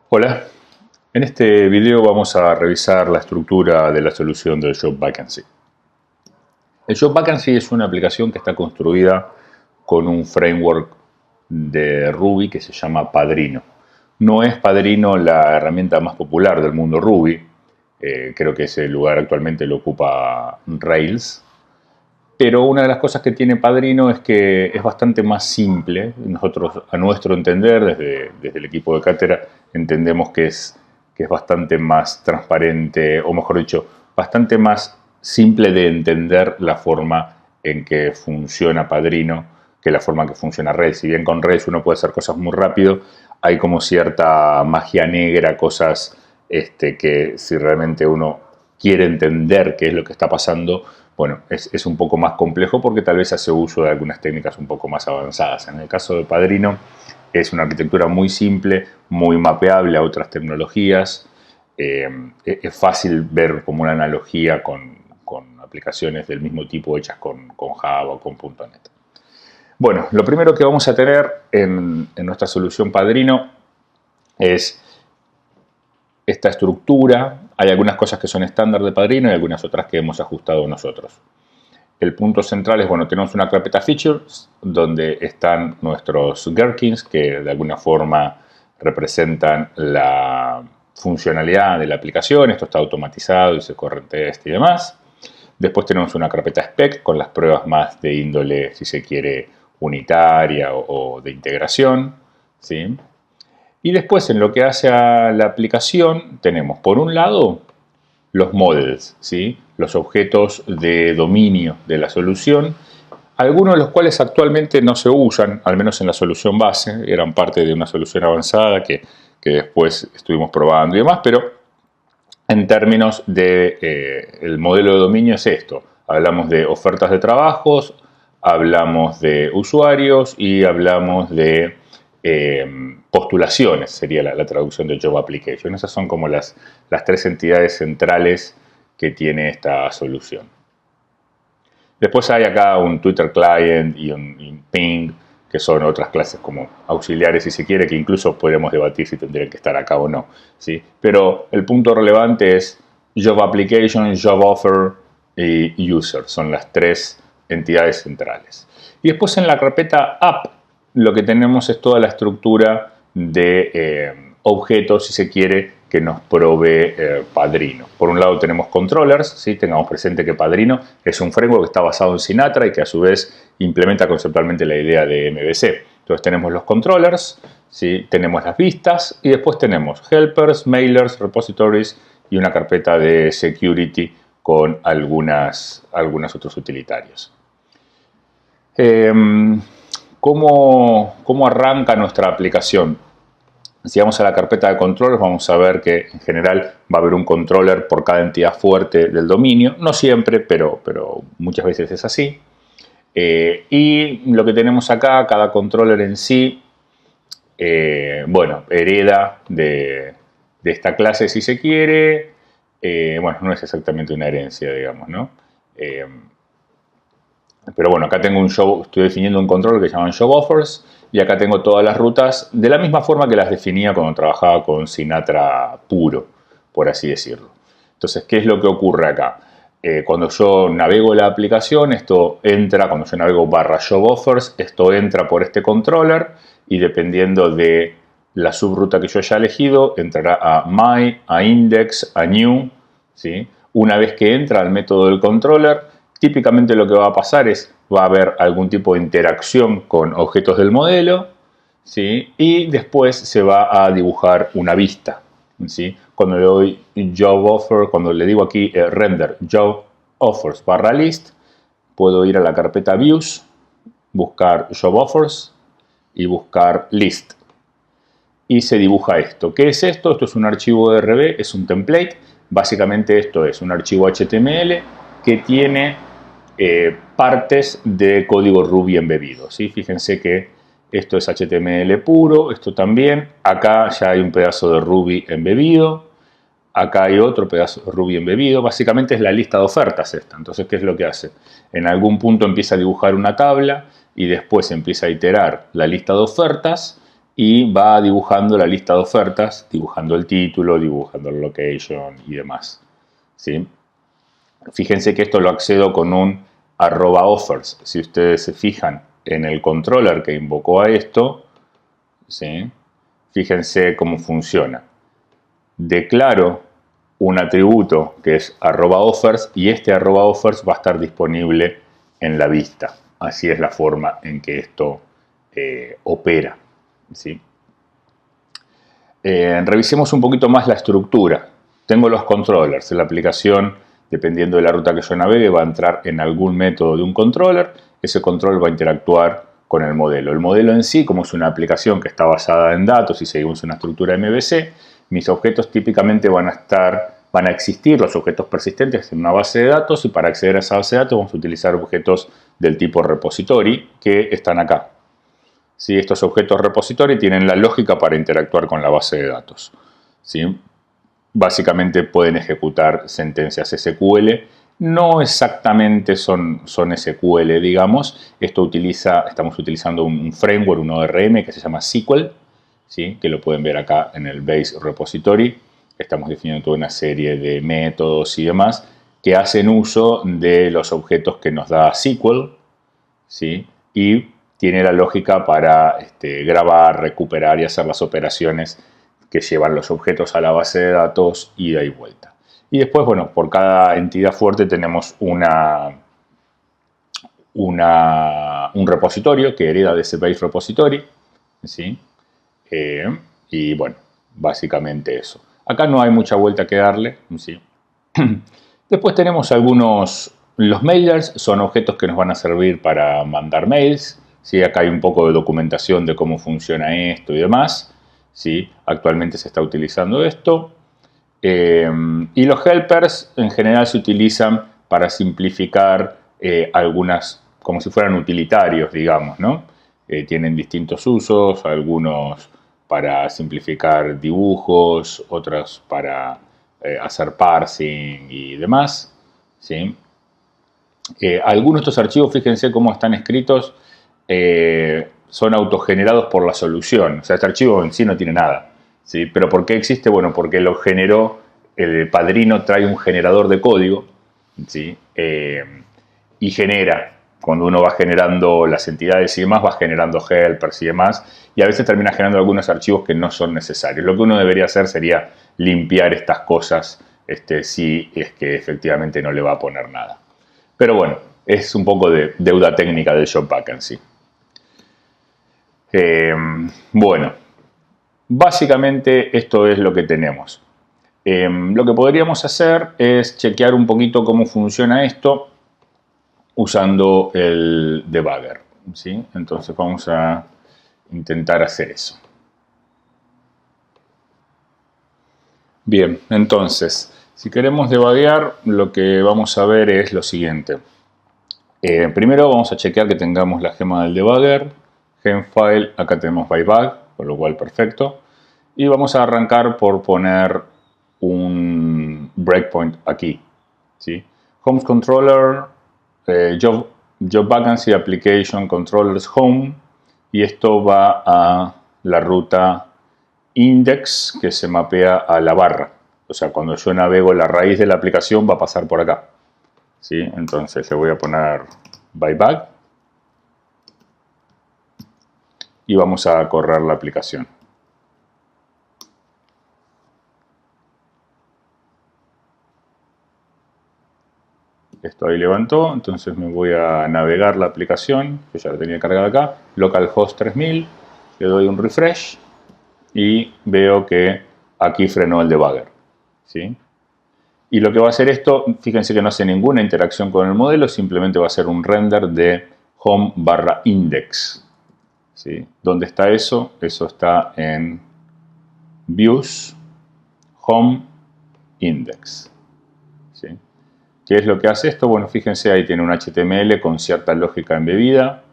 Hola, en este video vamos a revisar la estructura de la solución del Job Vacancy. El Job Vacancy es una aplicación que está construida con un framework de Ruby que se llama Padrino. No es Padrino la herramienta más popular del mundo Ruby, creo que ese lugar actualmente lo ocupa Rails, pero una de las cosas que tiene Padrino es que es bastante más simple. Nosotros, a nuestro entender, desde el equipo de cátedra, entendemos que es bastante más transparente, o mejor dicho, bastante más simple de entender la forma en que funciona Padrino que la forma en que funciona Rails. Si bien con Rails uno puede hacer cosas muy rápido, hay como cierta magia negra, cosas que si realmente uno quiere entender qué es lo que está pasando, bueno, es un poco más complejo porque tal vez hace uso de algunas técnicas un poco más avanzadas. En el caso de Padrino es una arquitectura muy simple, muy mapeable a otras tecnologías. Es fácil ver como una analogía con aplicaciones del mismo tipo hechas con Java o con .NET. Bueno, lo primero que vamos a tener en nuestra solución Padrino es esta estructura. Hay algunas cosas que son estándar de Padrino y algunas otras que hemos ajustado nosotros. El punto central es, bueno, tenemos una carpeta Features donde están nuestros gherkins que de alguna forma representan la funcionalidad de la aplicación. Esto está automatizado y se corre en test y demás. Después tenemos una carpeta Spec con las pruebas más de índole, si se quiere, unitaria o de integración, ¿sí? Y después, en lo que hace a la aplicación, tenemos por un lado los models, ¿sí? Los objetos de dominio de la solución, algunos de los cuales actualmente no se usan, al menos en la solución base, eran parte de una solución avanzada que después estuvimos probando y demás, pero en términos de el modelo de dominio es esto. Hablamos de ofertas de trabajos, hablamos de usuarios y hablamos de postulaciones, sería la traducción de Job Application. Esas son como las tres entidades centrales que tiene esta solución. Después hay acá un Twitter Client y un Ping, que son otras clases como auxiliares, si se quiere, que incluso podemos debatir si tendrían que estar acá o no, ¿sí? Pero el punto relevante es Job Application, Job Offer y User. Son las tres entidades centrales. Y después en la carpeta App lo que tenemos es toda la estructura de objetos, si se quiere, que nos provee Padrino. Por un lado tenemos controllers, ¿sí? Tengamos presente que Padrino es un framework que está basado en Sinatra y que a su vez implementa conceptualmente la idea de MVC. Entonces tenemos los controllers, ¿sí? Tenemos las vistas y después tenemos helpers, mailers, repositories y una carpeta de security con algunos otros utilitarios. ¿Cómo arranca nuestra aplicación? Si vamos a la carpeta de controllers, vamos a ver que en general va a haber un controller por cada entidad fuerte del dominio. No siempre, pero muchas veces es así. Y lo que tenemos acá, cada controller en sí, bueno, hereda de esta clase si se quiere. Bueno, no es exactamente una herencia, digamos, ¿no? Pero bueno, acá tengo estoy definiendo un controller que se llaman Job Offers y acá tengo todas las rutas de la misma forma que las definía cuando trabajaba con Sinatra puro, por así decirlo. Entonces, ¿qué es lo que ocurre acá? Cuando yo navego la aplicación, esto entra, cuando yo navego /Job Offers, esto entra por este controller y dependiendo de la subruta que yo haya elegido, entrará a My, a Index, a New, ¿sí? Una vez que entra al método del controller, típicamente lo que va a pasar es, va a haber algún tipo de interacción con objetos del modelo, ¿sí? Y después se va a dibujar una vista, ¿sí? Cuando le doy Job Offer, cuando le digo aquí render Job Offers /list, puedo ir a la carpeta Views, buscar Job Offers y buscar List. Y se dibuja esto. ¿Qué es esto? Esto es un archivo de RB, es un template. Básicamente esto es un archivo HTML que tiene partes de código Ruby embebido, ¿sí? Fíjense que esto es HTML puro, esto también. Acá ya hay un pedazo de Ruby embebido. Acá hay otro pedazo de Ruby embebido. Básicamente es la lista de ofertas esta. Entonces, ¿qué es lo que hace? En algún punto empieza a dibujar una tabla y después empieza a iterar la lista de ofertas y va dibujando la lista de ofertas, dibujando el título, dibujando el location y demás. ¿Sí? Fíjense que esto lo accedo con un @offers. Si ustedes se fijan en el controller que invocó a esto, ¿sí? Fíjense cómo funciona. Declaro un atributo que es @offers y este @offers va a estar disponible en la vista. Así es la forma en que esto opera. ¿Sí? Revisemos un poquito más la estructura. Tengo los controllers. La aplicación, dependiendo de la ruta que yo navegue, va a entrar en algún método de un controller. Ese control va a interactuar con el modelo. El modelo en sí, como es una aplicación que está basada en datos y seguimos una estructura MVC, mis objetos típicamente van a existir, los objetos persistentes, en una base de datos, y para acceder a esa base de datos vamos a utilizar objetos del tipo repository que están acá. ¿Sí? Estos objetos repository tienen la lógica para interactuar con la base de datos. ¿Sí? Básicamente pueden ejecutar sentencias SQL. No exactamente son SQL, digamos. Estamos utilizando un framework, un ORM que se llama SQL, ¿sí? Que lo pueden ver acá en el base repository. Estamos definiendo toda una serie de métodos y demás que hacen uso de los objetos que nos da SQL, ¿sí? Y tiene la lógica para grabar, recuperar y hacer las operaciones que llevan los objetos a la base de datos ida y vuelta. Y después, bueno, por cada entidad fuerte tenemos un repositorio que hereda de ese base repository, ¿sí? Y bueno, básicamente eso. Acá no hay mucha vuelta que darle, ¿sí? Después tenemos los mailers son objetos que nos van a servir para mandar mails, ¿sí? Acá hay un poco de documentación de cómo funciona esto y demás, ¿sí? Actualmente se está utilizando esto. Y los helpers en general se utilizan para simplificar algunas, como si fueran utilitarios, digamos, ¿no? Tienen distintos usos, algunos para simplificar dibujos, otros para hacer parsing y demás, ¿sí? Algunos de estos archivos, fíjense cómo están escritos, son autogenerados por la solución. O sea, este archivo en sí no tiene nada, ¿sí? ¿Pero por qué existe? Bueno, porque lo generó, el padrino trae un generador de código, ¿sí? Y genera, cuando uno va generando las entidades y demás, va generando helpers y demás, y a veces termina generando algunos archivos que no son necesarios. Lo que uno debería hacer sería limpiar estas cosas si es que efectivamente no le va a poner nada. Pero bueno, es un poco de deuda técnica del Job Vacancy. Bueno, básicamente esto es lo que tenemos. Lo que podríamos hacer es chequear un poquito cómo funciona esto usando el debugger, ¿sí? Entonces vamos a intentar hacer eso. Bien, entonces, si queremos debuguear, lo que vamos a ver es lo siguiente. Primero vamos a chequear que tengamos la gema del debugger, gemfile, acá tenemos bybug, con lo cual perfecto. Y vamos a arrancar por poner un breakpoint aquí, ¿sí? Homes controller, job vacancy application controllers home, y esto va a la ruta index que se mapea a la barra. O sea, cuando yo navego la raíz de la aplicación va a pasar por acá, ¿sí? Entonces le voy a poner bybug y vamos a correr la aplicación. Esto ahí levantó, entonces me voy a navegar la aplicación, que ya la tenía cargada acá, localhost 3000, le doy un refresh y veo que aquí frenó el debugger, ¿sí? Y lo que va a hacer esto, fíjense que no hace ninguna interacción con el modelo, simplemente va a hacer un render de home/index, ¿sí? ¿Dónde está eso? Eso está en views, home, index, ¿sí? ¿Qué es lo que hace esto? Bueno, fíjense, ahí tiene un HTML con cierta lógica embebida,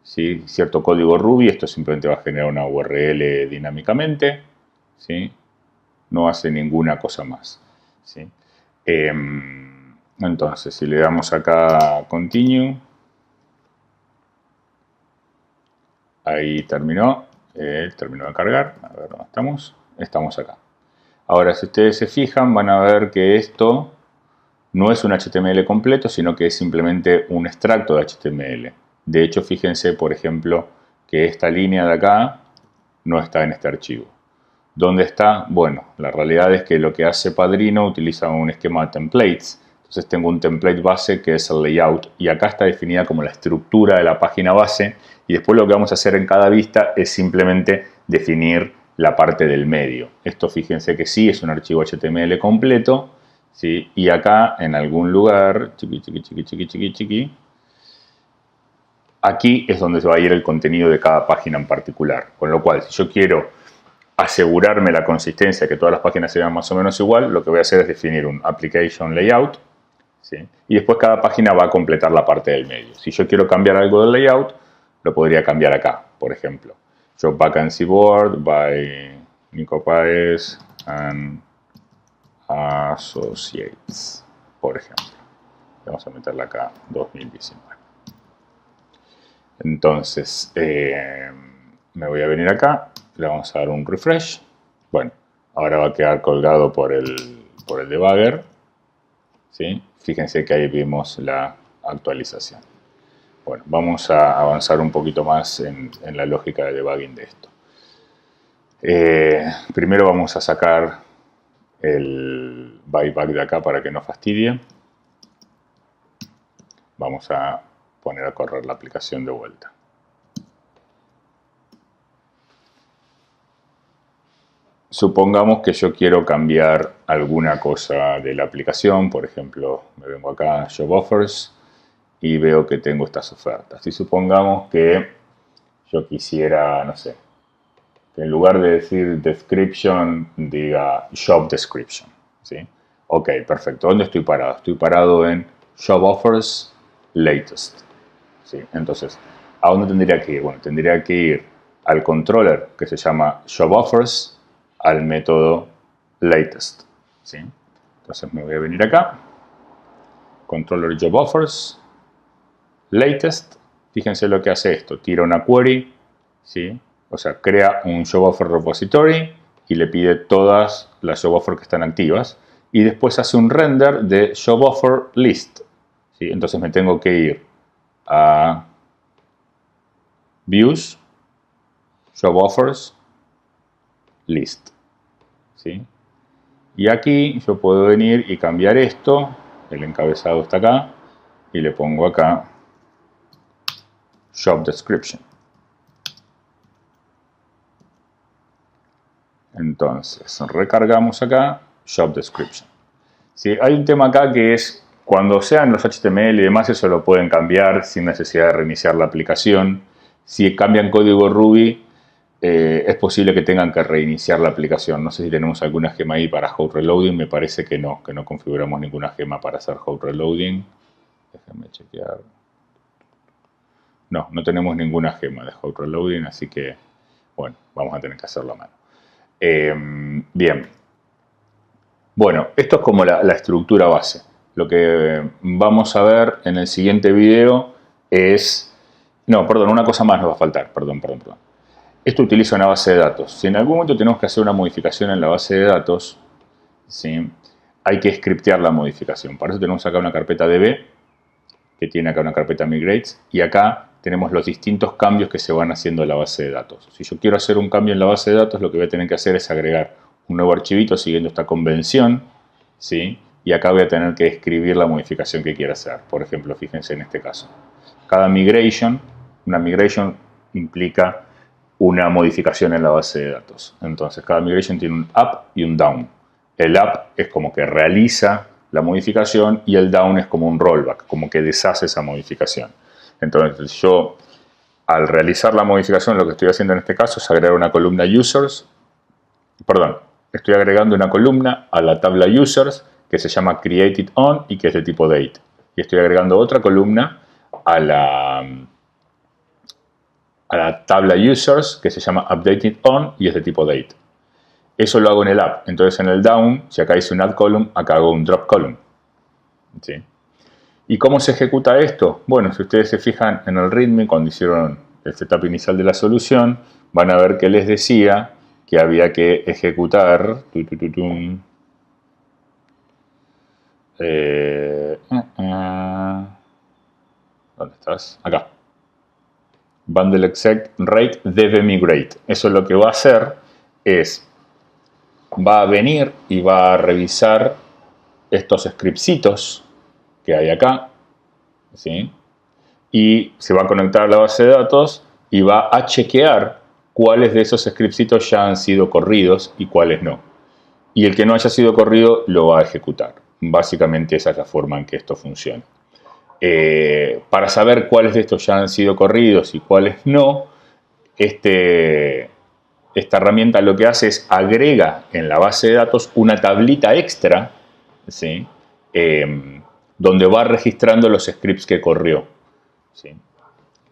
¿sí? Cierto código Ruby. Esto simplemente va a generar una URL dinámicamente, ¿sí? No hace ninguna cosa más, ¿sí? Entonces, si le damos acá Continue, ahí terminó. terminó de cargar. A ver dónde estamos. Estamos acá. Ahora, si ustedes se fijan, van a ver que esto no es un HTML completo, sino que es simplemente un extracto de HTML. De hecho, fíjense, por ejemplo, que esta línea de acá no está en este archivo. ¿Dónde está? Bueno, la realidad es que lo que hace Padrino utiliza un esquema de templates. Entonces tengo un template base que es el layout y acá está definida como la estructura de la página base y después lo que vamos a hacer en cada vista es simplemente definir la parte del medio. Esto fíjense que sí es un archivo HTML completo, ¿sí? Y acá en algún lugar, aquí es donde se va a ir el contenido de cada página en particular. Con lo cual, si yo quiero asegurarme la consistencia, que todas las páginas se vean más o menos igual, lo que voy a hacer es definir un application layout, ¿sí? Y después cada página va a completar la parte del medio. Si yo quiero cambiar algo del layout, lo podría cambiar acá, por ejemplo. Job Vacancy Board by Nico Páez and Associates, por ejemplo. Vamos a meterla acá 2019. Entonces, me voy a venir acá, le vamos a dar un refresh. Bueno, ahora va a quedar colgado por el debugger, ¿sí? Fíjense que ahí vimos la actualización. Bueno, vamos a avanzar un poquito más en la lógica de debugging de esto. Primero vamos a sacar el byteback de acá para que no fastidie. Vamos a poner a correr la aplicación de vuelta. Supongamos que yo quiero cambiar alguna cosa de la aplicación. Por ejemplo, me vengo acá a Job Offers y veo que tengo estas ofertas. Y supongamos que yo quisiera, no sé, que en lugar de decir description, diga job description, ¿sí? Ok, perfecto. ¿Dónde estoy parado? Estoy parado en Job Offers Latest, ¿sí? Entonces, ¿a dónde tendría que ir? Bueno, tendría que ir al controller que se llama Job Offers, al método Latest, ¿sí? Entonces me voy a venir acá, controller Job Offers, Latest. Fíjense lo que hace esto, tira una query, ¿sí? O sea, crea un Job Offer repository y le pide todas las Job Offer que están activas y después hace un render de Job Offer List, ¿sí? Entonces me tengo que ir a Views, Job Offers, List, ¿sí? Y aquí yo puedo venir y cambiar esto, el encabezado está acá, y le pongo acá Job Description. Entonces, recargamos acá Job Description. ¿Sí? Hay un tema acá que es, cuando sean los HTML y demás, eso lo pueden cambiar sin necesidad de reiniciar la aplicación. Si cambian código Ruby, es posible que tengan que reiniciar la aplicación. No sé si tenemos alguna gema ahí para hot reloading. Me parece que no configuramos ninguna gema para hacer hot reloading. Déjenme chequear. No tenemos ninguna gema de hot reloading, así que, bueno, vamos a tener que hacerlo a mano. Bien. Bueno, esto es como la estructura base. Lo que vamos a ver en el siguiente video es... No, perdón, una cosa más nos va a faltar. Perdón. Esto utiliza una base de datos. Si en algún momento tenemos que hacer una modificación en la base de datos, ¿sí? Hay que scriptear la modificación. Para eso tenemos acá una carpeta db, que tiene acá una carpeta migrates, y acá tenemos los distintos cambios que se van haciendo en la base de datos. Si yo quiero hacer un cambio en la base de datos, lo que voy a tener que hacer es agregar un nuevo archivito siguiendo esta convención, ¿sí? Y acá voy a tener que escribir la modificación que quiera hacer. Por ejemplo, fíjense en este caso. Cada migration, una migration implica una modificación en la base de datos. Entonces, cada migration tiene un up y un down. El up es como que realiza la modificación y el down es como un rollback, como que deshace esa modificación. Entonces, yo, al realizar la modificación, lo que estoy haciendo en este caso es agregar una columna users. Perdón, estoy agregando una columna a la tabla users que se llama created on y que es de tipo date. Y estoy agregando otra columna a la tabla users que se llama updated on y es de tipo date. Eso lo hago en el up. Entonces en el down, si acá hice un add column, acá hago un drop column, ¿sí? ¿Y cómo se ejecuta esto? Bueno, si ustedes se fijan en el readme, cuando hicieron el setup inicial de la solución, van a ver que les decía que había que ejecutar ¿dónde estás? Acá. Bundle exec rate debe migrate. Eso lo que va a hacer es, va a venir y va a revisar estos scriptsitos que hay acá, ¿sí? Y se va a conectar a la base de datos y va a chequear cuáles de esos scriptsitos ya han sido corridos y cuáles no. Y el que no haya sido corrido lo va a ejecutar. Básicamente esa es la forma en que esto funciona. Para saber cuáles de estos ya han sido corridos y cuáles no, esta herramienta lo que hace es agrega en la base de datos una tablita extra, ¿sí? Donde va registrando los scripts que corrió, ¿sí?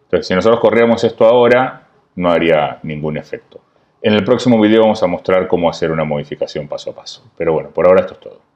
Entonces, si nosotros corriéramos esto ahora, no haría ningún efecto. En el próximo video vamos a mostrar cómo hacer una modificación paso a paso. Pero bueno, por ahora esto es todo.